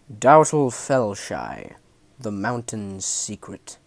Dawtal Felshai, the mountain's secret.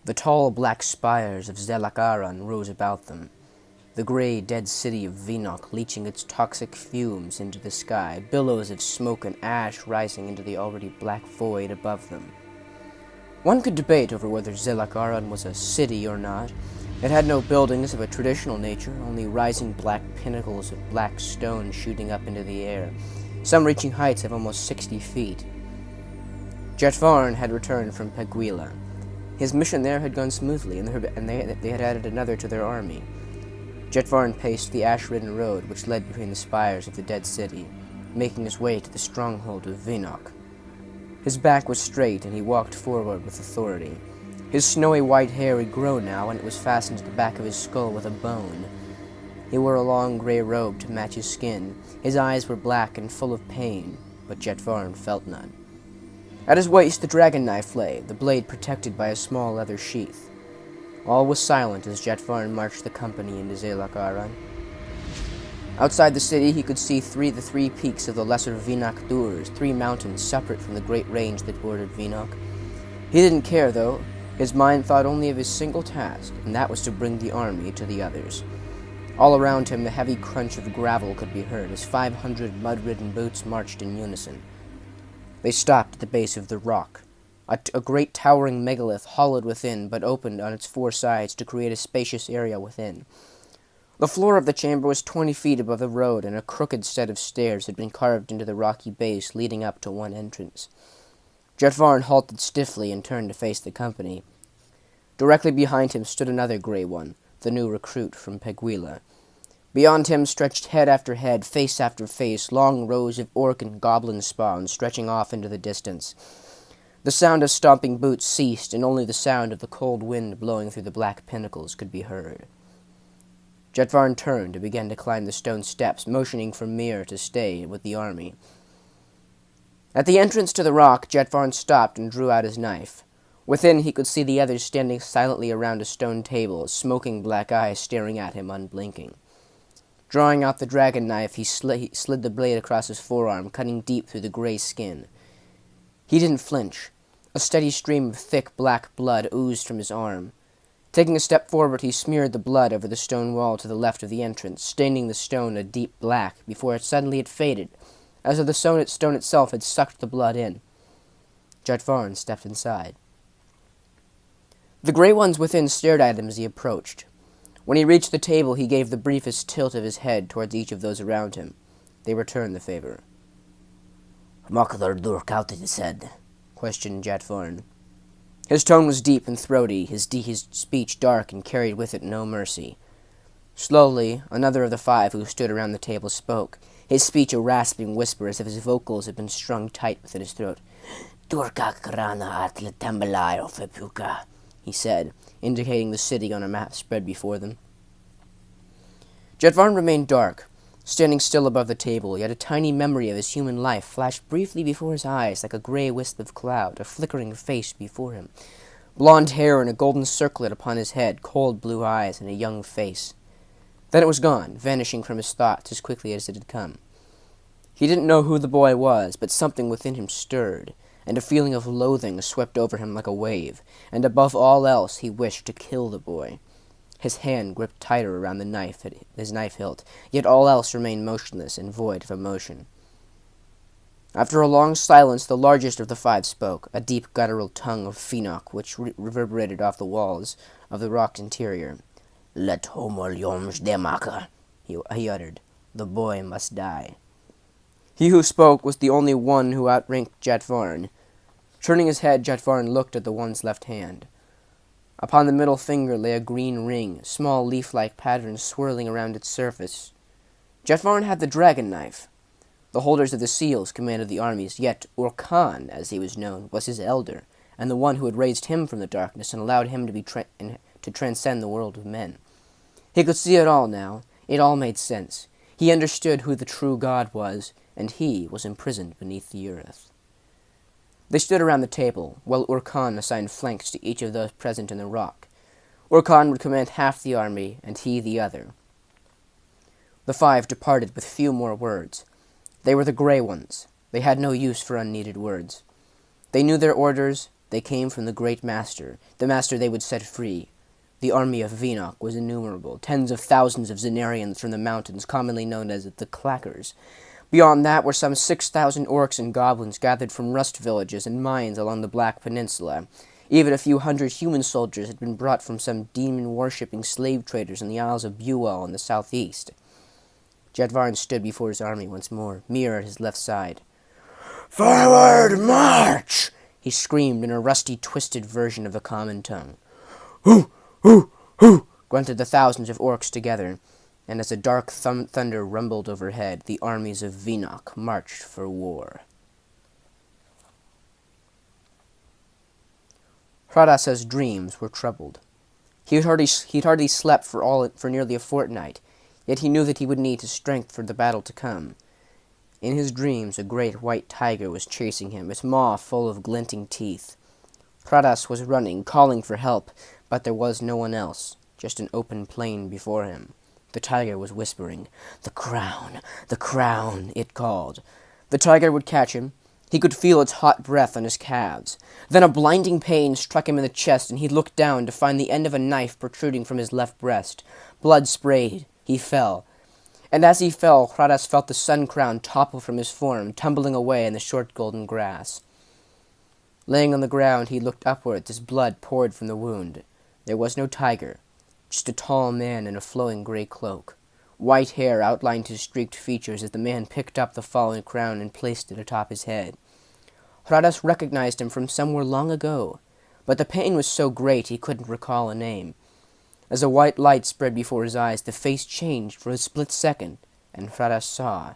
The tall black spires of Weyhak'duram rose about them, the gray dead city of Weyhak'duram leaching its toxic fumes into the sky, billows of smoke and ash rising into the already black void above them. One could debate over whether Weyhak'duram was a city or not. It had no buildings of a traditional nature, only rising black pinnacles of black stone shooting up into the air, some reaching heights of almost 60 feet. Dawtal had returned from Peguila. His mission there had gone smoothly, and they had added another to their army. Dawtal paced the ash-ridden road which led between the spires of the dead city, making his way to the stronghold of Weyhak'duram. His back was straight, and he walked forward with authority. His snowy white hair had grown now, and it was fastened to the back of his skull with a bone. He wore a long gray robe to match his skin. His eyes were black and full of pain, but Dawtal felt none. At his waist the dragon knife lay, the blade protected by a small leather sheath. All was silent as Dawtal marched the company into Weyhak'duram. Outside the city he could see the three peaks of the lesser Weyhak'durams, 3 mountains separate from the great range that bordered Weyhak'duram. He didn't care, though. His mind thought only of his single task, and that was to bring the army to the others. All around him the heavy crunch of gravel could be heard as 500 mud-ridden boots marched in unison. They stopped at the base of the rock. A great towering megalith hollowed within, but opened on its 4 sides to create a spacious area within. The floor of the chamber was 20 feet above the road, and a crooked set of stairs had been carved into the rocky base leading up to one entrance. Dawtal halted stiffly and turned to face the company. Directly behind him stood another gray one, the new recruit from Peguila. Beyond him stretched head after head, face after face, long rows of orc and goblin spawns stretching off into the distance. The sound of stomping boots ceased, and only the sound of the cold wind blowing through the black pinnacles could be heard. Dawtal turned and began to climb the stone steps, motioning for Mir to stay with the army. At the entrance to the rock, Dawtal stopped and drew out his knife. Within, he could see the others standing silently around a stone table, smoking black eyes staring at him unblinking. Drawing out the dragon knife, he slid the blade across his forearm, cutting deep through the gray skin. He didn't flinch. A steady stream of thick black blood oozed from his arm. Taking a step forward, he smeared the blood over the stone wall to the left of the entrance, staining the stone a deep black before it suddenly had faded, as if the stone itself had sucked the blood in. Dawtal stepped inside. The gray ones within stared at him as he approached. When he reached the table, he gave the briefest tilt of his head towards each of those around him. They returned the favor. "Makadar said," questioned Dawtal. His tone was deep and throaty, his speech dark and carried with it no mercy. Slowly, another of the 5 who stood around the table spoke, his speech a rasping whisper as if his vocals had been strung tight within his throat. He said, indicating the city on a map spread before them. Dawtal remained dark, standing still above the table, yet a tiny memory of his human life flashed briefly before his eyes like a gray wisp of cloud, a flickering face before him. Blonde hair and a golden circlet upon his head, cold blue eyes, and a young face. Then it was gone, vanishing from his thoughts as quickly as it had come. He didn't know who the boy was, but something within him stirred, and a feeling of loathing swept over him like a wave, and above all else he wished to kill the boy. His hand gripped tighter around the knife at his knife hilt, yet all else remained motionless and void of emotion. After a long silence, the largest of the 5 spoke, a deep guttural tongue of Weyhak'duram which reverberated off the walls of the rocked interior. "Let homol yoms demaka," he uttered. "The boy must die." He who spoke was the only one who outranked Dawtal. Turning his head, Dawtal looked at the one's left hand. Upon the middle finger lay a green ring, small leaf-like patterns swirling around its surface. Dawtal had the dragon knife. The holders of the seals commanded the armies, yet Urkan, as he was known, was his elder, and the one who had raised him from the darkness and allowed him to transcend the world of men. He could see it all now. It all made sense. He understood who the true God was, and he was imprisoned beneath the earth. They stood around the table, while Urkan assigned flanks to each of those present in the rock. Urkan would command half the army, and he the other. The 5 departed with few more words. They were the gray ones, They had no use for unneeded words. They knew their orders. They came from the great master, the master they would set free. The army of Venoch was innumerable, tens of thousands of Zenarians from the mountains, commonly known as the Clackers. Beyond that were some 6,000 orcs and goblins gathered from rust villages and mines along the Black Peninsula. Even a few hundred human soldiers had been brought from some demon-worshipping slave traders in the Isles of Buell in the southeast. Jedvarn stood before his army once more, Mir at his left side. "Forward, march!" he screamed in a rusty, twisted version of the common tongue. "Hoo! Hoo! Hoo!" grunted the thousands of orcs together, and as a dark thunder rumbled overhead, the armies of Venoch marched for war. Hradas's dreams were troubled. He'd hardly slept for nearly a fortnight, yet he knew that he would need his strength for the battle to come. In his dreams, a great white tiger was chasing him, its maw full of glinting teeth. Hradas was running, calling for help, but there was no one else, just an open plain before him. The tiger was whispering. "The crown, the crown," it called. The tiger would catch him. He could feel its hot breath on his calves. Then a blinding pain struck him in the chest, and he looked down to find the end of a knife protruding from his left breast. Blood sprayed. He fell. And as he fell, Hradas felt the sun crown topple from his form, tumbling away in the short golden grass. Laying on the ground, he looked upwards as blood poured from the wound. There was no tiger, just a tall man in a flowing gray cloak. White hair outlined his streaked features as the man picked up the fallen crown and placed it atop his head. Hradas recognized him from somewhere long ago, but the pain was so great he couldn't recall a name. As a white light spread before his eyes, the face changed for a split second, and Hradas saw.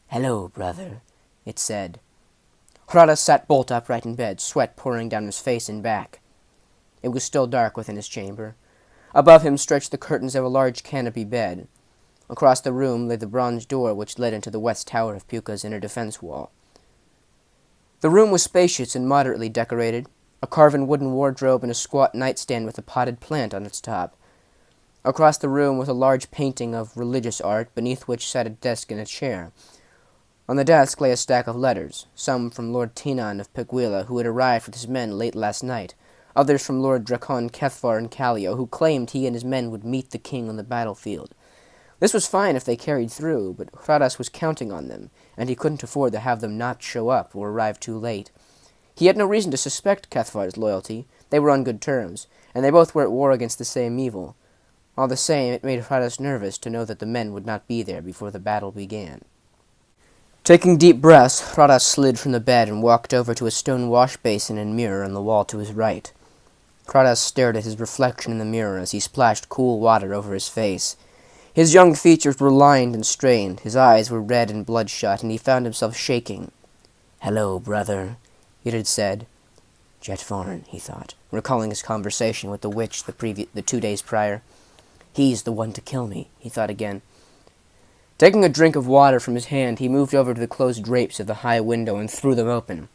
"Hello, brother," it said. Hradas sat bolt upright in bed, sweat pouring down his face and back. It was still dark within his chamber. Above him stretched the curtains of a large canopy bed. Across the room lay the bronze door which led into the west tower of Puka's inner defense wall. The room was spacious and moderately decorated. A carven wooden wardrobe and a squat nightstand with a potted plant on its top. Across the room was a large painting of religious art, beneath which sat a desk and a chair. On the desk lay a stack of letters, some from Lord Tinan of Peguila, who had arrived with his men late last night, others from Lord Drakon Kethvar and Callio, who claimed he and his men would meet the king on the battlefield. This was fine if they carried through, but Hradas was counting on them, and he couldn't afford to have them not show up or arrive too late. He had no reason to suspect Kethvar's loyalty. They were on good terms, and they both were at war against the same evil. All the same, it made Hradas nervous to know that the men would not be there before the battle began. Taking deep breaths, Hradas slid from the bed and walked over to a stone wash basin and mirror on the wall to his right. Hradas stared at his reflection in the mirror as he splashed cool water over his face. His young features were lined and strained, his eyes were red and bloodshot, and he found himself shaking. "Hello, brother," it had said. Jedvarn, he thought, recalling his conversation with the witch the 2 days prior. "He's the one to kill me," he thought again. Taking a drink of water from his hand, he moved over to the closed drapes of the high window and threw them open.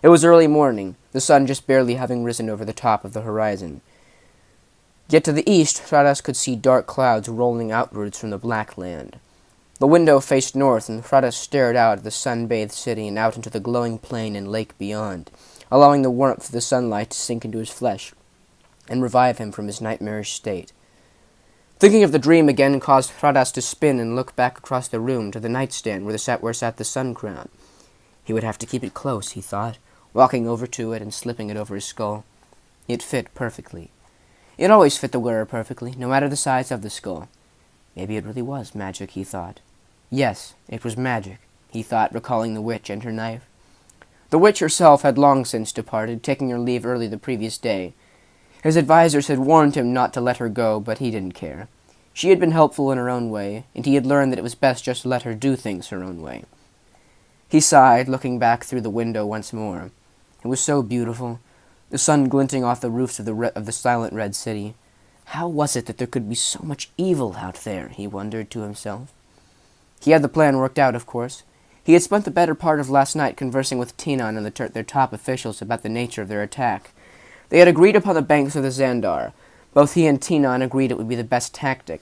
It was early morning, the sun just barely having risen over the top of the horizon. Yet to the east, Hradas could see dark clouds rolling outwards from the black land. The window faced north, and Hradas stared out at the sun-bathed city and out into the glowing plain and lake beyond, allowing the warmth of the sunlight to sink into his flesh and revive him from his nightmarish state. Thinking of the dream again caused Hradas to spin and look back across the room to the nightstand where sat the sun crown. He would have to keep it close, he thought, walking over to it and slipping it over his skull. It fit perfectly. It always fit the wearer perfectly, no matter the size of the skull. Maybe it really was magic, he thought. Yes, it was magic, he thought, recalling the witch and her knife. The witch herself had long since departed, taking her leave early the previous day. His advisors had warned him not to let her go, but he didn't care. She had been helpful in her own way, and he had learned that it was best just to let her do things her own way. He sighed, looking back through the window once more. It was so beautiful, the sun glinting off the roofs of the silent red city. How was it that there could be so much evil out there, he wondered to himself. He had the plan worked out, of course. He had spent the better part of last night conversing with Tinan and their top officials about the nature of their attack. They had agreed upon the banks of the Xandar. Both he and Tinan agreed it would be the best tactic.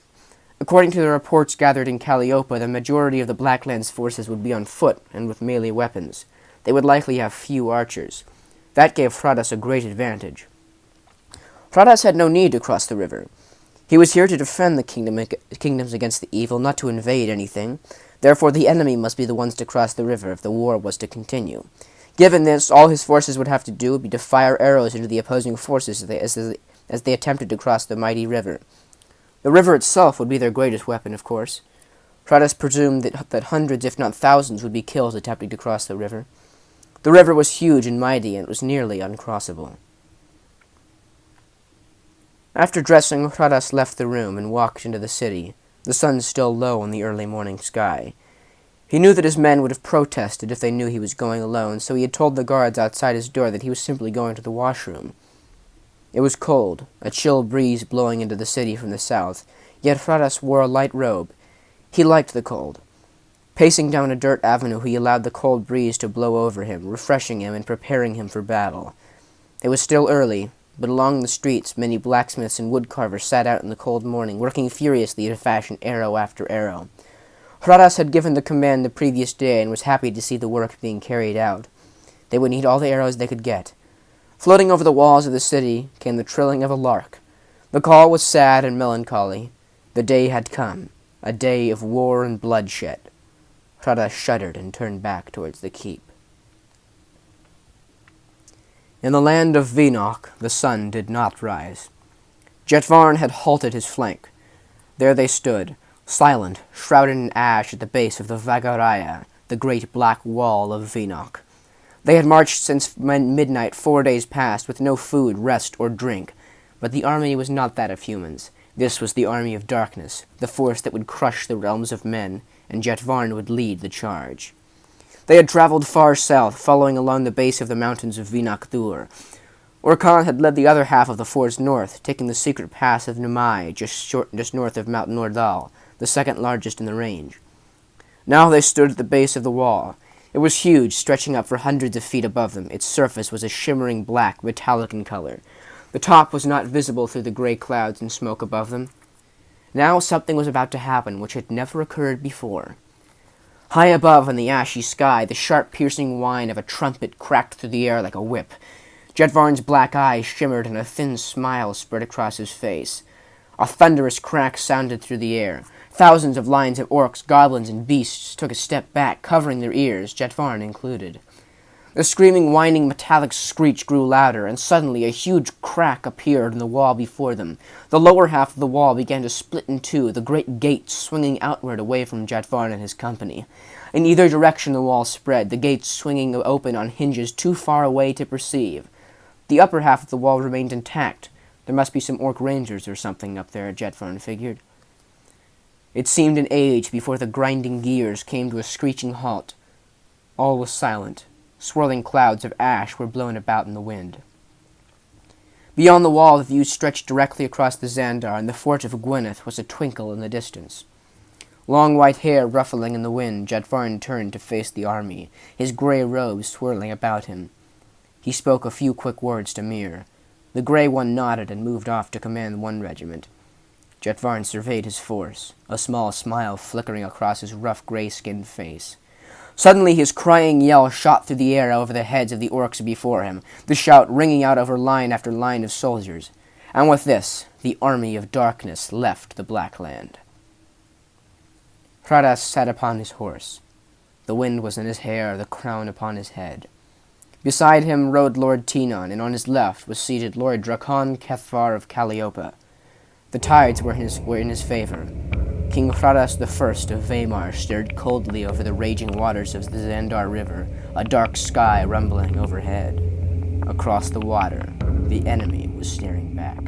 According to the reports gathered in Calliope, the majority of the Blacklands forces would be on foot and with melee weapons. They would likely have few archers. That gave Hradas a great advantage. Hradas had no need to cross the river. He was here to defend the kingdoms against the evil, not to invade anything. Therefore, the enemy must be the ones to cross the river if the war was to continue. Given this, all his forces would have to do would be to fire arrows into the opposing forces as they attempted to cross the mighty river. The river itself would be their greatest weapon, of course. Hradas presumed that hundreds, if not thousands, would be killed attempting to cross the river. The river was huge and mighty, and it was nearly uncrossable. After dressing, Hradas left the room and walked into the city, the sun still low in the early morning sky. He knew that his men would have protested if they knew he was going alone, so he had told the guards outside his door that he was simply going to the washroom. It was cold, a chill breeze blowing into the city from the south, yet Hradas wore a light robe. He liked the cold. Pacing down a dirt avenue, he allowed the cold breeze to blow over him, refreshing him and preparing him for battle. It was still early, but along the streets many blacksmiths and woodcarvers sat out in the cold morning, working furiously to fashion arrow after arrow. Hradas had given the command the previous day and was happy to see the work being carried out. They would need all the arrows they could get. Floating over the walls of the city came the trilling of a lark. The call was sad and melancholy. The day had come, a day of war and bloodshed. Hradas shuddered and turned back towards the keep. In the land of Vynok, the sun did not rise. Jetvarn had halted his flank. There they stood, silent, shrouded in ash at the base of the Vagaraya, the great black wall of Vynok. They had marched since midnight 4 days past, with no food, rest, or drink. But the army was not that of humans. This was the army of darkness, the force that would crush the realms of men, and Jetvarn would lead the charge. They had traveled far south, following along the base of the mountains of Weyhak'duram. Orkan had led the other half of the force north, taking the secret pass of Numai, just north of Mount Nordal, the second largest in the range. Now they stood at the base of the wall. It was huge, stretching up for hundreds of feet above them. Its surface was a shimmering black, metallic in color. The top was not visible through the gray clouds and smoke above them. Now something was about to happen which had never occurred before. High above in the ashy sky, the sharp, piercing whine of a trumpet cracked through the air like a whip. Jetvarn's black eyes shimmered and a thin smile spread across his face. A thunderous crack sounded through the air. Thousands of lines of orcs, goblins, and beasts took a step back, covering their ears, Jetvarn included. The screaming, whining, metallic screech grew louder, and suddenly a huge crack appeared in the wall before them. The lower half of the wall began to split in two, the great gate swinging outward away from Jetvarn and his company. In either direction the wall spread, the gates swinging open on hinges too far away to perceive. The upper half of the wall remained intact. There must be some orc rangers or something up there, Jetvarn figured. It seemed an age before the grinding gears came to a screeching halt. All was silent. Swirling clouds of ash were blown about in the wind. Beyond the wall, the view stretched directly across the Xandar, and the fort of Gwyneth was a twinkle in the distance. Long white hair ruffling in the wind, Jetvarn turned to face the army, his gray robes swirling about him. He spoke a few quick words to Mir. The gray one nodded and moved off to command one regiment. Jetvarn surveyed his force, a small smile flickering across his rough gray-skinned face. Suddenly his crying yell shot through the air over the heads of the orcs before him, the shout ringing out over line after line of soldiers. And with this, the army of darkness left the Black Land. Hradas sat upon his horse. The wind was in his hair, the crown upon his head. Beside him rode Lord Tinon, and on his left was seated Lord Drakon Kethvar of Calliope. The tides were in his favor. King Hradas I of Weimar stared coldly over the raging waters of the Xandar River, a dark sky rumbling overhead. Across the water, the enemy was staring back.